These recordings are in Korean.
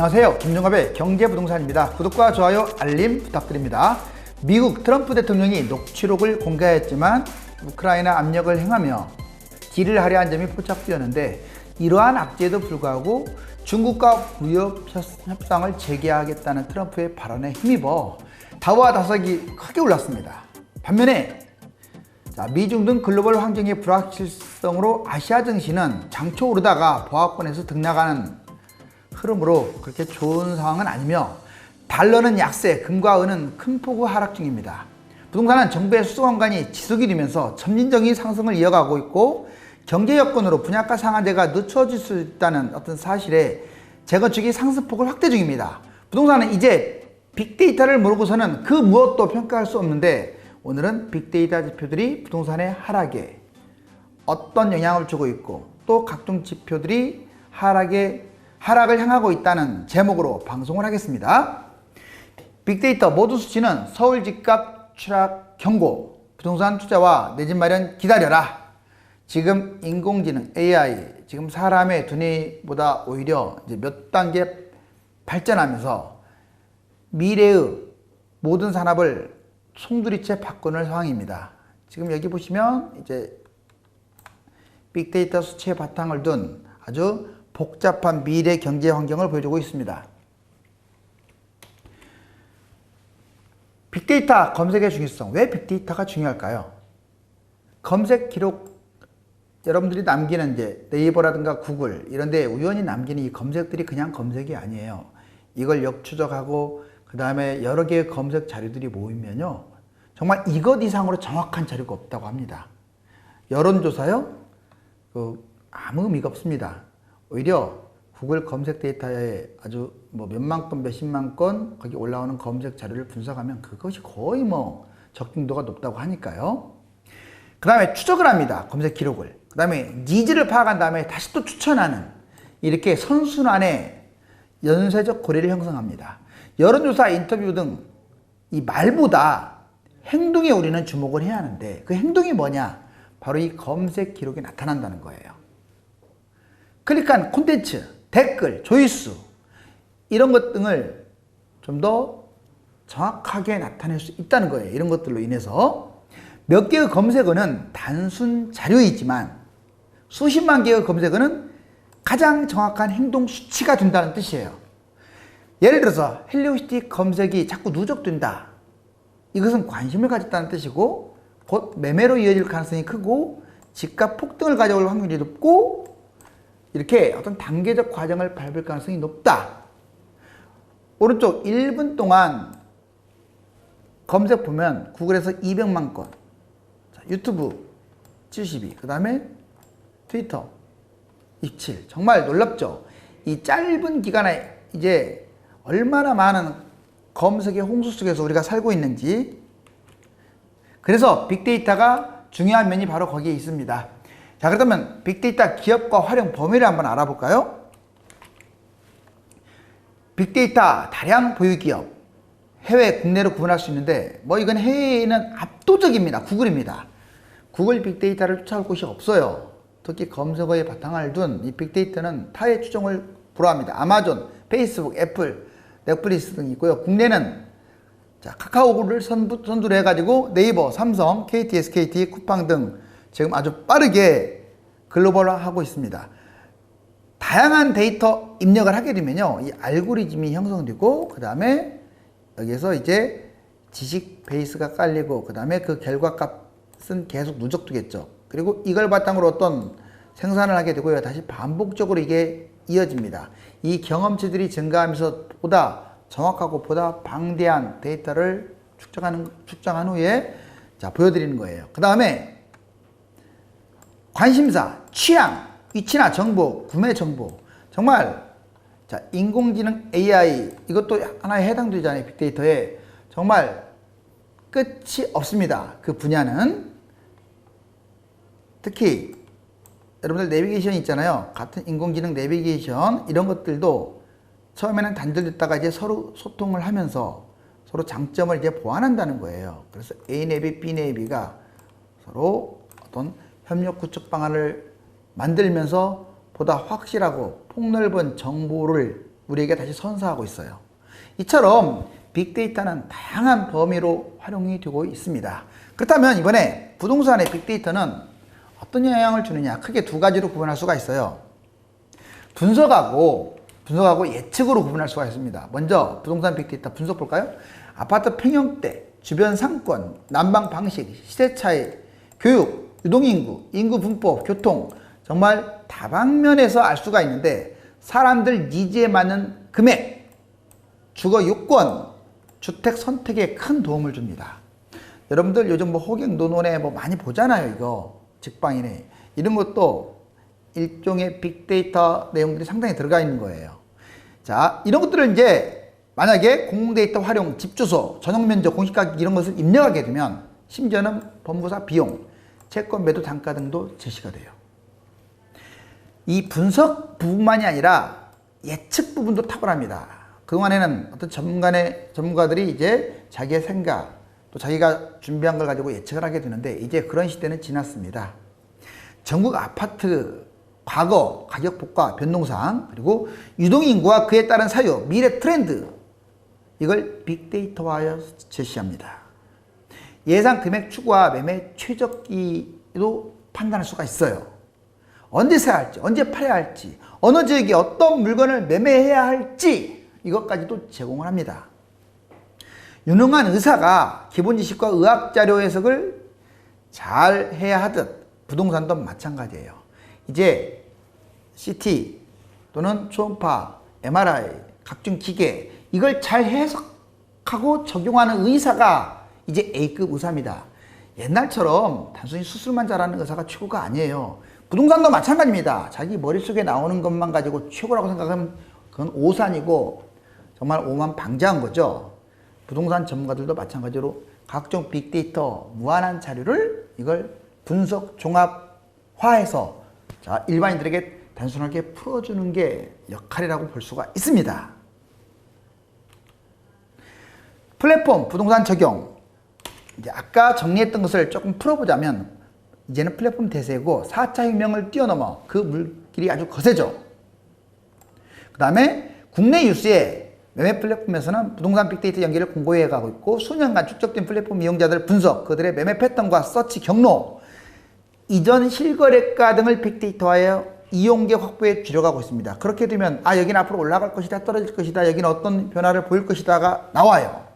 안녕하세요. 김종갑의 경제부동산입니다. 구독과 좋아요, 알림 부탁드립니다. 미국 트럼프 대통령이 녹취록을 공개했지만 우크라이나 압력을 행하며 딜을 하려 한 점이 포착되었는데, 이러한 악재에도 불구하고 중국과 무역 협상을 재개하겠다는 트럼프의 발언에 힘입어 다우와 다석이 크게 올랐습니다. 반면에 미중 등 글로벌 환경의 불확실성으로 아시아 증시는 장초 오르다가 보합권에서 등락하는 흐름으로 그렇게 좋은 상황은 아니며, 달러는 약세, 금과 은은 큰 폭의 하락 중입니다. 부동산은 정부의 수소관관이 지속이 되면서 점진적인 상승을 이어가고 있고, 경제 여건으로 분양가 상한제가 늦춰질 수 있다는 어떤 사실에 재건축이 상승폭을 확대 중입니다. 부동산은 이제 빅데이터를 모르고서는 그 무엇도 평가할 수 없는데, 오늘은 빅데이터 지표들이 부동산의 하락에 어떤 영향을 주고 있고, 또 각종 지표들이 하락을 향하고 있다는 제목으로 방송을 하겠습니다. 빅데이터 모두 수치는 서울 집값 추락 경고, 부동산 투자와 내 집 마련 기다려라. 지금 인공지능 AI, 지금 사람의 두뇌보다 오히려 이제 몇 단계 발전하면서 미래의 모든 산업을 송두리째 바꾸는 상황입니다. 지금 여기 보시면 이제 빅데이터 수치의 바탕을 둔 아주 복잡한 미래 경제 환경을 보여주고 있습니다. 빅데이터 검색의 중요성. 왜 빅데이터가 중요할까요? 검색 기록, 여러분들이 남기는 이제 네이버라든가 구글 이런 데 우연히 남기는 이 검색들이 그냥 검색이 아니에요. 이걸 역추적하고 그 다음에 여러 개의 검색 자료들이 모이면요, 정말 이것 이상으로 정확한 자료가 없다고 합니다. 여론조사요? 아무 의미가 없습니다. 오히려 구글 검색 데이터에 아주 몇만 건, 몇십만 건 거기 올라오는 검색 자료를 분석하면 그것이 거의 적중도가 높다고 하니까요. 그 다음에 추적을 합니다. 검색 기록을. 그 다음에 니즈를 파악한 다음에 다시 또 추천하는, 이렇게 선순환의 연쇄적 고리를 형성합니다. 여론조사, 인터뷰 등 이 말보다 행동에 우리는 주목을 해야 하는데, 그 행동이 뭐냐? 바로 이 검색 기록이 나타난다는 거예요. 클릭한 콘텐츠, 댓글, 조회수 이런 것 등을 좀 더 정확하게 나타낼 수 있다는 거예요. 이런 것들로 인해서 몇 개의 검색어는 단순 자료이지만 수십만 개의 검색어는 가장 정확한 행동 수치가 된다는 뜻이에요. 예를 들어서 헬리오시티 검색이 자꾸 누적된다. 이것은 관심을 가졌다는 뜻이고, 곧 매매로 이어질 가능성이 크고 집값 폭등을 가져올 확률이 높고, 이렇게 어떤 단계적 과정을 밟을 가능성이 높다. 오른쪽 1분 동안 검색 보면 구글에서 200만 건, 유튜브 72, 그 다음에 트위터 27. 정말 놀랍죠? 이 짧은 기간에 이제 얼마나 많은 검색의 홍수 속에서 우리가 살고 있는지. 그래서 빅데이터가 중요한 면이 바로 거기에 있습니다. 자, 그렇다면 빅데이터 기업과 활용 범위를 한번 알아볼까요? 빅데이터 다량 보유 기업, 해외, 국내로 구분할 수 있는데, 이건 해외에는 압도적입니다. 구글입니다. 구글 빅데이터를 쫓아올 곳이 없어요. 특히 검색어에 바탕을 둔 이 빅데이터는 타의 추종을 불허합니다. 아마존, 페이스북, 애플, 넷플릭스 등이 있고요. 국내는 카카오를 선두로 해가지고 네이버, 삼성, KT, SKT, 쿠팡 등 지금 아주 빠르게 글로벌화하고 있습니다. 다양한 데이터 입력을 하게 되면요, 이 알고리즘이 형성되고, 그 다음에 여기에서 이제 지식 베이스가 깔리고, 그 다음에 그 결과값은 계속 누적되겠죠. 그리고 이걸 바탕으로 어떤 생산을 하게 되고요, 다시 반복적으로 이게 이어집니다. 이 경험치들이 증가하면서 보다 정확하고 보다 방대한 데이터를 축적한 후에 보여드리는 거예요. 그 다음에 관심사, 취향, 위치나 정보, 구매 정보. 정말 인공지능 AI, 이것도 하나에 해당되잖아요. 빅데이터에. 정말 끝이 없습니다. 그 분야는. 특히 여러분들 내비게이션 있잖아요. 같은 인공지능 내비게이션 이런 것들도 처음에는 단절됐다가 이제 서로 소통을 하면서 서로 장점을 이제 보완한다는 거예요. 그래서 A 내비, B 내비가 서로 어떤 협력 구축 방안을 만들면서 보다 확실하고 폭넓은 정보를 우리에게 다시 선사하고 있어요. 이처럼 빅데이터는 다양한 범위로 활용이 되고 있습니다. 그렇다면 이번에 부동산의 빅데이터는 어떤 영향을 주느냐, 크게 두 가지로 구분할 수가 있어요. 분석하고 예측으로 구분할 수가 있습니다. 먼저 부동산 빅데이터 분석 볼까요? 아파트 평형대, 주변 상권, 난방 방식, 시세 차이, 교육, 유동인구, 인구 분포, 교통, 정말 다방면에서 알 수가 있는데 사람들 니즈에 맞는 금액, 주거 요건, 주택 선택에 큰 도움을 줍니다. 여러분들 요즘 뭐 호갱 논원에 뭐 많이 보잖아요. 이거 직방이네. 이런 것도 일종의 빅데이터 내용들이 상당히 들어가 있는 거예요. 자, 이런 것들을 이제 만약에 공공데이터 활용, 집주소, 전용면적, 공시가격 이런 것을 입력하게 되면 심지어는 법무사 비용, 채권 매도 단가 등도 제시가 돼요. 이 분석 부분만이 아니라 예측 부분도 탁월합니다. 그동안에는 어떤 전문가들이 이제 자기의 생각, 또 자기가 준비한 걸 가지고 예측을 하게 되는데 이제 그런 시대는 지났습니다. 전국 아파트 과거 가격 폭과 변동사항, 그리고 유동인구와 그에 따른 사유, 미래 트렌드, 이걸 빅데이터화하여 제시합니다. 예상 금액 추구와 매매 최적기도 판단할 수가 있어요. 언제 사야 할지, 언제 팔아야 할지, 어느 지역에 어떤 물건을 매매해야 할지 이것까지도 제공을 합니다. 유능한 의사가 기본 지식과 의학 자료 해석을 잘 해야 하듯 부동산도 마찬가지예요. 이제 CT 또는 초음파, MRI, 각종 기계 이걸 잘 해석하고 적용하는 의사가 이제 A급 의사입니다. 옛날처럼 단순히 수술만 잘하는 의사가 최고가 아니에요. 부동산도 마찬가지입니다. 자기 머릿속에 나오는 것만 가지고 최고라고 생각하면 그건 오산이고 정말 오만방자한 거죠. 부동산 전문가들도 마찬가지로 각종 빅데이터, 무한한 자료를 이걸 분석, 종합화해서 자, 일반인들에게 단순하게 풀어주는 게 역할이라고 볼 수가 있습니다. 플랫폼 부동산 적용. 이제 아까 정리했던 것을 조금 풀어보자면 이제는 플랫폼 대세고 4차 혁명을 뛰어넘어 그 물길이 아주 거세죠. 그 다음에 국내 유수의 매매 플랫폼에서는 부동산 빅데이터 연계를 공고히 해가고 있고 수년간 축적된 플랫폼 이용자들 분석, 그들의 매매 패턴과 서치 경로, 이전 실거래가 등을 빅데이터화하여 이용객 확보에 주력하고 있습니다. 그렇게 되면 여기는 앞으로 올라갈 것이다, 떨어질 것이다, 여기는 어떤 변화를 보일 것이다가 나와요.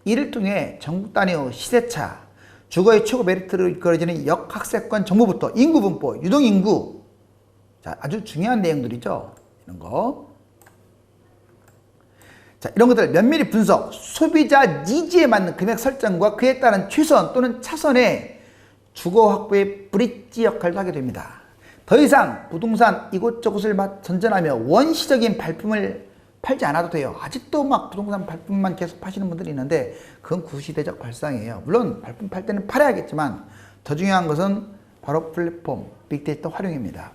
이를 통해 전국 단위의 시세차, 주거의 최고 메리트로 이끌어지는 역학세권 정보부터 인구 분포, 유동인구, 자, 아주 중요한 내용들이죠. 이런 거. 자, 이런 것들 면밀히 분석, 소비자 니즈에 맞는 금액 설정과 그에 따른 최선 또는 차선의 주거 확보의 브릿지 역할도 하게 됩니다. 더 이상 부동산 이곳저곳을 전전하며 원시적인 발품을 팔지 않아도 돼요. 아직도 막 부동산 발품만 계속 파시는 분들이 있는데 그건 구시대적 발상이에요. 물론 발품 팔 때는 팔아야겠지만 더 중요한 것은 바로 플랫폼, 빅데이터 활용입니다.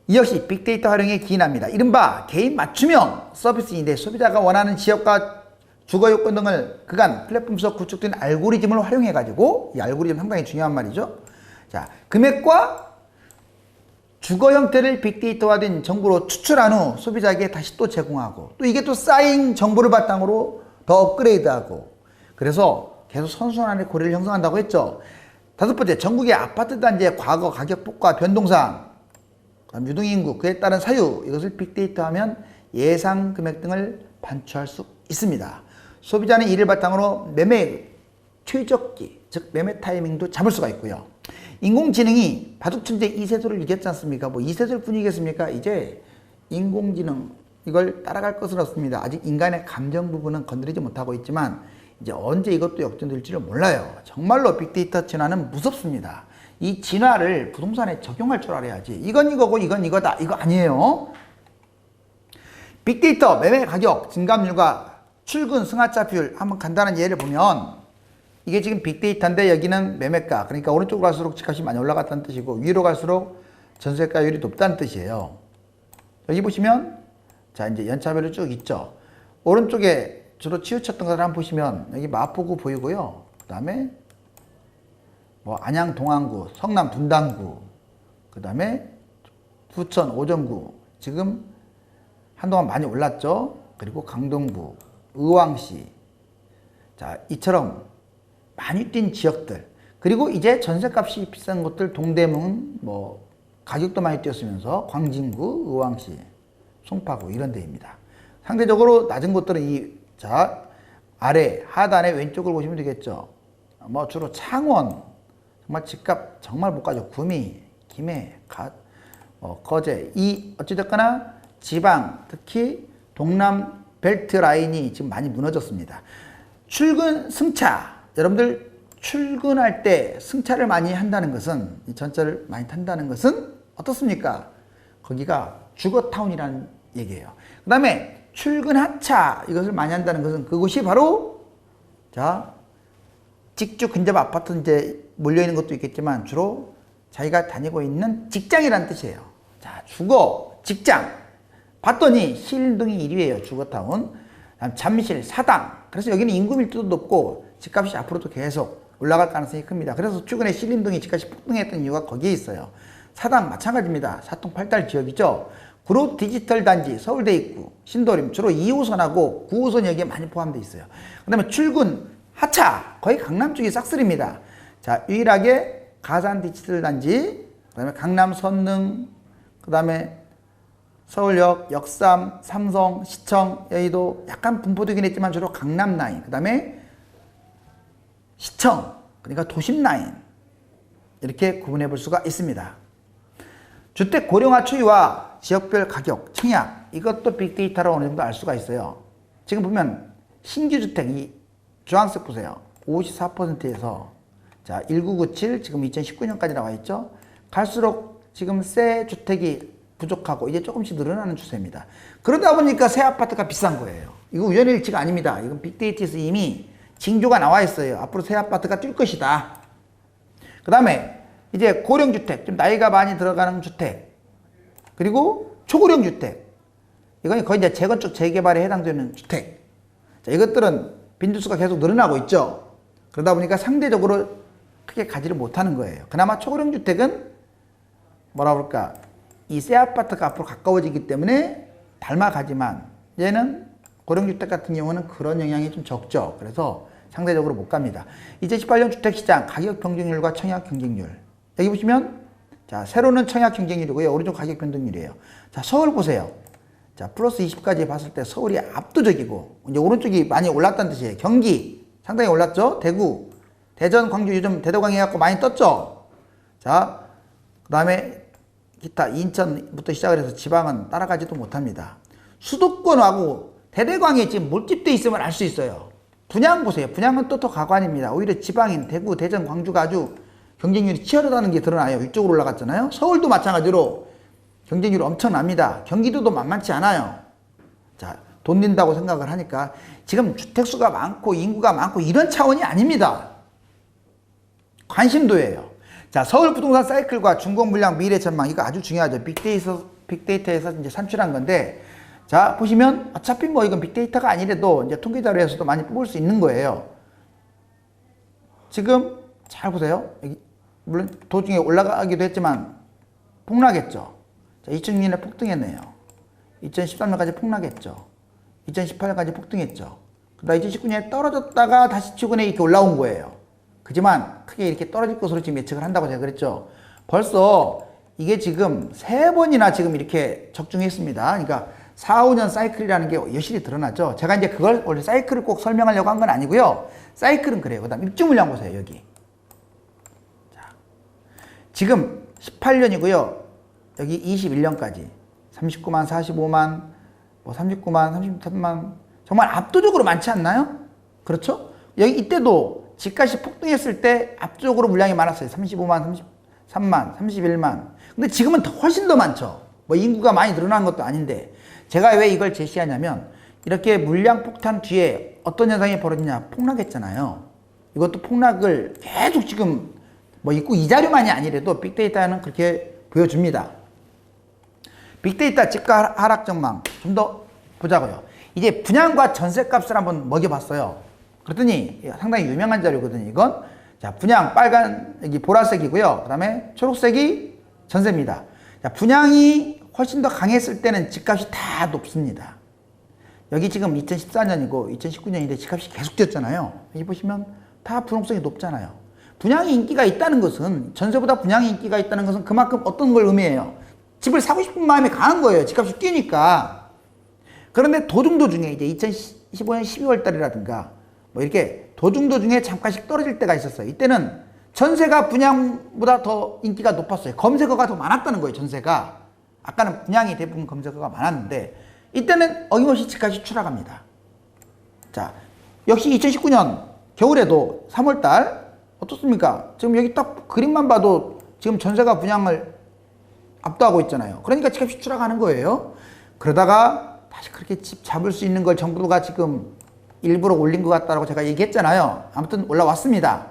이 역시 빅데이터 활용에 기인합니다. 이른바 개인 맞춤형 서비스인데 소비자가 원하는 지역과 주거 요건 등을 그간 플랫폼 속 구축된 알고리즘을 활용해가지고 이 알고리즘 상당히 중요한 말이죠. 자, 금액과 주거 형태를 빅데이터화된 정보로 추출한 후 소비자에게 다시 또 제공하고 또 이게 또 쌓인 정보를 바탕으로 더 업그레이드하고 그래서 계속 선순환의 고리를 형성한다고 했죠. 다섯 번째, 전국의 아파트 단지의 과거 가격 폭과 변동사항, 유동인구, 그에 따른 사유 이것을 빅데이터하면 예상 금액 등을 반추할 수 있습니다. 소비자는 이를 바탕으로 매매 최적기, 즉 매매 타이밍도 잡을 수가 있고요. 인공지능이 바둑천재 이세돌을 이겼지 않습니까? 뭐 이세돌 뿐이겠습니까? 이제 인공지능 이걸 따라갈 것은 없습니다. 아직 인간의 감정 부분은 건드리지 못하고 있지만 이제 언제 이것도 역전될지를 몰라요. 정말로 빅데이터 진화는 무섭습니다. 이 진화를 부동산에 적용할 줄 알아야지. 이건 이거고 이건 이거다. 이거 아니에요. 빅데이터 매매 가격 증감률과 출근 승하차 비율 한번 간단한 예를 보면 이게 지금 빅데이터인데 여기는 매매가, 그러니까 오른쪽으로 갈수록 집값이 많이 올라갔다는 뜻이고 위로 갈수록 전세가율이 높다는 뜻이에요. 여기 보시면 자 이제 연차별로 쭉 있죠. 오른쪽에 주로 치우쳤던 것을 한번 보시면 여기 마포구 보이고요. 그 다음에 뭐 안양 동안구, 성남 분당구, 그 다음에 부천 오정구, 지금 한동안 많이 올랐죠. 그리고 강동구, 의왕시. 자, 이처럼 많이 뛴 지역들. 그리고 이제 전셋값이 비싼 곳들 동대문 뭐 가격도 많이 뛰었으면서 광진구, 의왕시, 송파구 이런 데입니다. 상대적으로 낮은 곳들은 자, 아래 하단의 왼쪽을 보시면 되겠죠. 뭐 주로 창원, 정말 집값 정말 못 가죠. 구미, 김해, 거제, 어찌됐거나 지방, 특히 동남 벨트 라인이 지금 많이 무너졌습니다. 출근 승차, 여러분들 출근할 때 승차를 많이 한다는 것은, 이 전철을 많이 탄다는 것은 어떻습니까? 거기가 주거타운이라는 얘기예요. 그 다음에 출근 하차, 이것을 많이 한다는 것은 그곳이 바로, 자, 직주 근접 아파트 이제 몰려있는 것도 있겠지만 주로 자기가 다니고 있는 직장이라는 뜻이에요. 자, 주거, 직장. 봤더니 신림동이 1위예요. 주거타운. 잠실, 사당. 그래서 여기는 인구 밀도도 높고 집값이 앞으로도 계속 올라갈 가능성이 큽니다. 그래서 최근에 신림동이 집값이 폭등했던 이유가 거기에 있어요. 사당 마찬가지입니다. 사통팔달 지역이죠. 구로 디지털 단지, 서울대 입구, 신도림 주로 2호선하고 9호선 여기에 많이 포함되어 있어요. 그 다음에 출근, 하차 거의 강남 쪽이 싹쓸이입니다. 자, 유일하게 가산 디지털 단지, 그 다음에 강남 선능, 그 다음에 서울역, 역삼, 삼성, 시청, 여의도 약간 분포되긴 했지만 주로 강남 라인, 그 다음에 시청, 그러니까 도심 라인 이렇게 구분해 볼 수가 있습니다. 주택 고령화 추이와 지역별 가격, 청약 이것도 빅데이터로 어느 정도 알 수가 있어요. 지금 보면 신규 주택 이 주황색 보세요. 54%에서 자 1997 지금 2019년까지 나와 있죠. 갈수록 지금 새 주택이 부족하고 이제 조금씩 늘어나는 추세입니다. 그러다 보니까 새 아파트가 비싼 거예요. 이거 우연의 일치가 아닙니다. 이건 빅데이터에서 이미 징조가 나와 있어요. 앞으로 새 아파트가 뛸 것이다. 그 다음에 이제 고령주택, 좀 나이가 많이 들어가는 주택, 그리고 초고령 주택, 이건 거의 이제 재건축 재개발에 해당되는 주택. 자, 이것들은 빈주수가 계속 늘어나고 있죠. 그러다 보니까 상대적으로 크게 가지를 못하는 거예요. 그나마 초고령 주택은 뭐라 그럴까, 이 새 아파트가 앞으로 가까워지기 때문에 닮아가지만 얘는 고령주택 같은 경우는 그런 영향이 좀 적죠. 그래서 상대적으로 못 갑니다. 2018년 주택시장 가격 평균율과 청약 경쟁률. 여기 보시면 자, 세로는 청약 경쟁률이고요. 오른쪽 가격 변동률이에요. 자, 서울 보세요. 자, 플러스 20까지 봤을 때 서울이 압도적이고, 이제 오른쪽이 많이 올랐다는 뜻이에요. 경기 상당히 올랐죠. 대구, 대전, 광주 요즘 대도강 해갖고 많이 떴죠. 자, 그 다음에 기타 인천부터 시작을 해서 지방은 따라가지도 못합니다. 수도권하고 대대광에 지금 몰집돼 있으면 알 수 있어요. 분양 보세요. 분양은 또 더 가관입니다. 오히려 지방인 대구, 대전, 광주가 아주 경쟁률이 치열하다는 게 드러나요. 위쪽으로 올라갔잖아요. 서울도 마찬가지로 경쟁률이 엄청납니다. 경기도도 만만치 않아요. 자, 돈 낸다고 생각을 하니까 지금 주택수가 많고 인구가 많고 이런 차원이 아닙니다. 관심도예요. 자, 서울 부동산 사이클과 중공 물량 미래 전망 이거 아주 중요하죠. 빅데이터에서 이제 산출한 건데, 자, 보시면 어차피 뭐 이건 빅데이터가 아니래도 이제 통계 자료에서도 많이 뽑을 수 있는 거예요. 지금 잘 보세요. 여기 물론 도중에 올라가기도 했지만 폭락했죠. 자, 2006년에 폭등했네요. 2013년까지 폭락했죠. 2018년까지 폭등했죠. 그다음 2019년에 떨어졌다가 다시 최근에 이렇게 올라온 거예요. 그지만 크게 이렇게 떨어질 것으로 지금 예측을 한다고 제가 그랬죠. 벌써 이게 지금 3번이나 지금 이렇게 적중했습니다. 그러니까 4, 5년 사이클이라는 게 여실히 드러나죠. 제가 이제 그걸 원래 사이클을 꼭 설명하려고 한 건 아니고요. 사이클은 그래요. 그 다음 입주 물량 보세요. 여기. 자, 지금 18년이고요. 여기 21년까지 39만, 45만, 뭐 39만, 33만 정말 압도적으로 많지 않나요? 그렇죠? 여기 이때도 집값이 폭등했을 때 압도적으로 물량이 많았어요. 35만, 33만, 31만. 근데 지금은 훨씬 더 많죠. 뭐 인구가 많이 늘어난 것도 아닌데, 제가 왜 이걸 제시하냐면 이렇게 물량 폭탄 뒤에 어떤 현상이 벌어지냐, 폭락했잖아요. 이것도 폭락을 계속 지금 뭐 있고 이 자료만이 아니래도 빅데이터는 그렇게 보여줍니다. 빅데이터 집가 하락 전망 좀 더 보자고요. 이제 분양과 전세값을 한번 먹여봤어요. 그랬더니 상당히 유명한 자료거든요. 이건 자, 분양 빨간 여기 보라색이고요. 그 다음에 초록색이 전세입니다. 자, 분양이 훨씬 더 강했을 때는 집값이 다 높습니다. 여기 지금 2014년이고 2019년인데 집값이 계속 뛰었잖아요. 여기 보시면 다 분홍성이 높잖아요. 분양의 인기가 있다는 것은, 전세보다 분양의 인기가 있다는 것은 그만큼 어떤 걸 의미해요? 집을 사고 싶은 마음이 강한 거예요. 집값이 뛰니까. 그런데 도중도중에 이제 2015년 12월 달이라든가 뭐 이렇게 도중도중에 잠깐씩 떨어질 때가 있었어요. 이때는 전세가 분양보다 더 인기가 높았어요. 검색어가 더 많았다는 거예요. 전세가. 아까는 분양이 대부분 검색어가 많았는데 이때는 어김없이 집값이 추락합니다. 자, 역시 2019년 겨울에도 3월 달 어떻습니까? 지금 여기 딱 그림만 봐도 지금 전세가 분양을 압도하고 있잖아요. 그러니까 집값이 추락하는 거예요. 그러다가 다시 그렇게 집 잡을 수 있는 걸 정부가 지금 일부러 올린 것 같다고 제가 얘기했잖아요. 아무튼 올라왔습니다.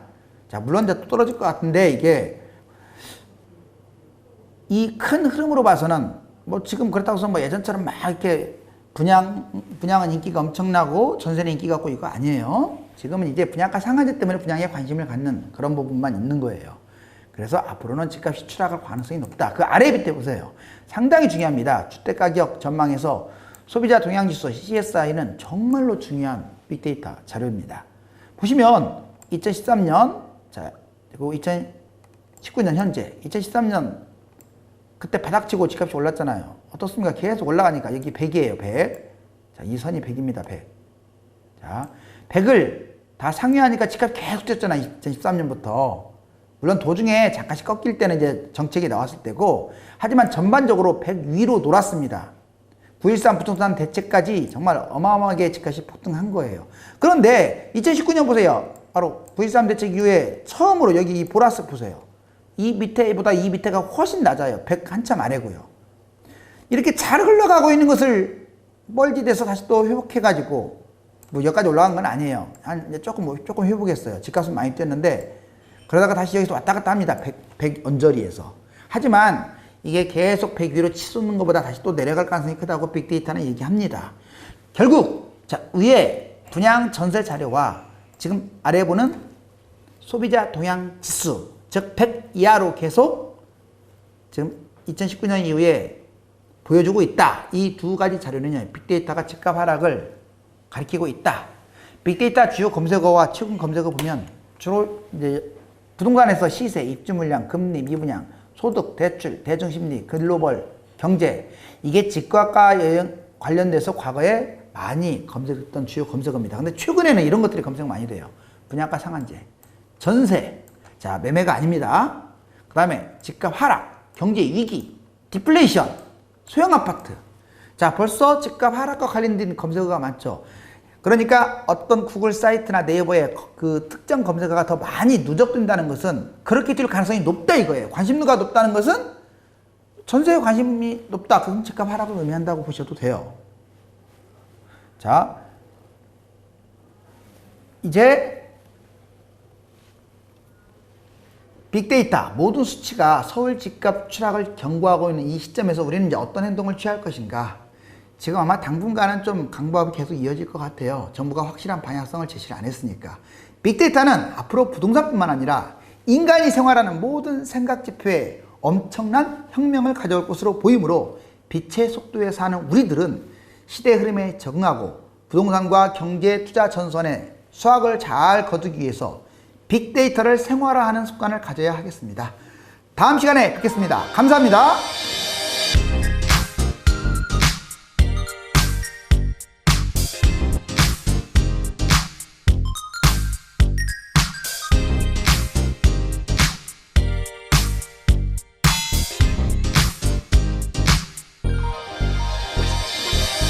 자, 물론 이제 또 떨어질 것 같은데 이게 이 큰 흐름으로 봐서는 뭐 지금 그렇다고 해서 뭐 예전처럼 막 이렇게 분양은 인기가 엄청나고 전세는 인기가 없고 이거 아니에요. 지금은 이제 분양가 상한제 때문에 분양에 관심을 갖는 그런 부분만 있는 거예요. 그래서 앞으로는 집값이 추락할 가능성이 높다. 그 아래 밑에 보세요. 상당히 중요합니다. 주택가격 전망에서 소비자 동향지수 CSI는 정말로 중요한 빅데이터 자료입니다. 보시면 2013년, 자, 그리고 2019년 현재, 2013년 그때 바닥치고 집값이 올랐잖아요. 어떻습니까? 계속 올라가니까 여기 100이에요. 100. 자, 이 선이 100입니다. 100. 자, 100을 다 상회하니까 집값이 계속 뛰었잖아요. 2013년부터. 물론 도중에 잠깐씩 꺾일 때는 이제 정책이 나왔을 때고, 하지만 전반적으로 100 위로 놀았습니다. 9.13 부동산 대책까지 정말 어마어마하게 집값이 폭등한 거예요. 그런데 2019년 보세요. 바로 9.13 대책 이후에 처음으로 여기 이 보라색 보세요. 이 밑에보다 이 밑에가 훨씬 낮아요. 100 한참 아래고요. 이렇게 잘 흘러가고 있는 것을 멀찌돼서 다시 또 회복해가지고 뭐 여기까지 올라간 건 아니에요. 한 이제 조금 회복했어요. 집값은 많이 뛰었는데 그러다가 다시 여기서 왔다 갔다 합니다. 100 언저리에서. 하지만 이게 계속 100 위로 치솟는 것보다 다시 또 내려갈 가능성이 크다고 빅데이터는 얘기합니다. 결국 자, 위에 분양 전세 자료와 지금 아래 보는 소비자 동향 지수, 즉 100 이하로 계속 지금 2019년 이후에 보여주고 있다. 이 두 가지 자료는요, 빅데이터가 집값 하락을 가리키고 있다. 빅데이터 주요 검색어와 최근 검색어 보면 주로 이제 부동산에서 시세, 입주 물량, 금리, 미분양, 소득, 대출, 대중심리, 글로벌, 경제, 이게 집값과 관련돼서 과거에 많이 검색했던 주요 검색어입니다. 근데 최근에는 이런 것들이 검색 많이 돼요. 분양가 상한제, 전세, 자, 매매가 아닙니다. 그 다음에 집값 하락, 경제 위기, 디플레이션, 소형 아파트. 자, 벌써 집값 하락과 관련된 검색어가 많죠. 그러니까 어떤 구글 사이트나 네이버에 그 특정 검색어가 더 많이 누적된다는 것은 그렇게 될 가능성이 높다 이거예요. 관심도가 높다는 것은 전세에 관심이 높다. 그건 집값 하락을 의미한다고 보셔도 돼요. 자, 이제 빅데이터 모든 수치가 서울 집값 추락을 경고하고 있는 이 시점에서 우리는 이제 어떤 행동을 취할 것인가. 지금 아마 당분간은 좀 강보합이 계속 이어질 것 같아요. 정부가 확실한 방향성을 제시를 안 했으니까. 빅데이터는 앞으로 부동산뿐만 아니라 인간이 생활하는 모든 생각 지표에 엄청난 혁명을 가져올 것으로 보이므로 빛의 속도에 사는 우리들은 시대 흐름에 적응하고 부동산과 경제 투자 전선에 수확을 잘 거두기 위해서 빅데이터를 생활화하는 습관을 가져야 하겠습니다. 다음 시간에 뵙겠습니다. 감사합니다.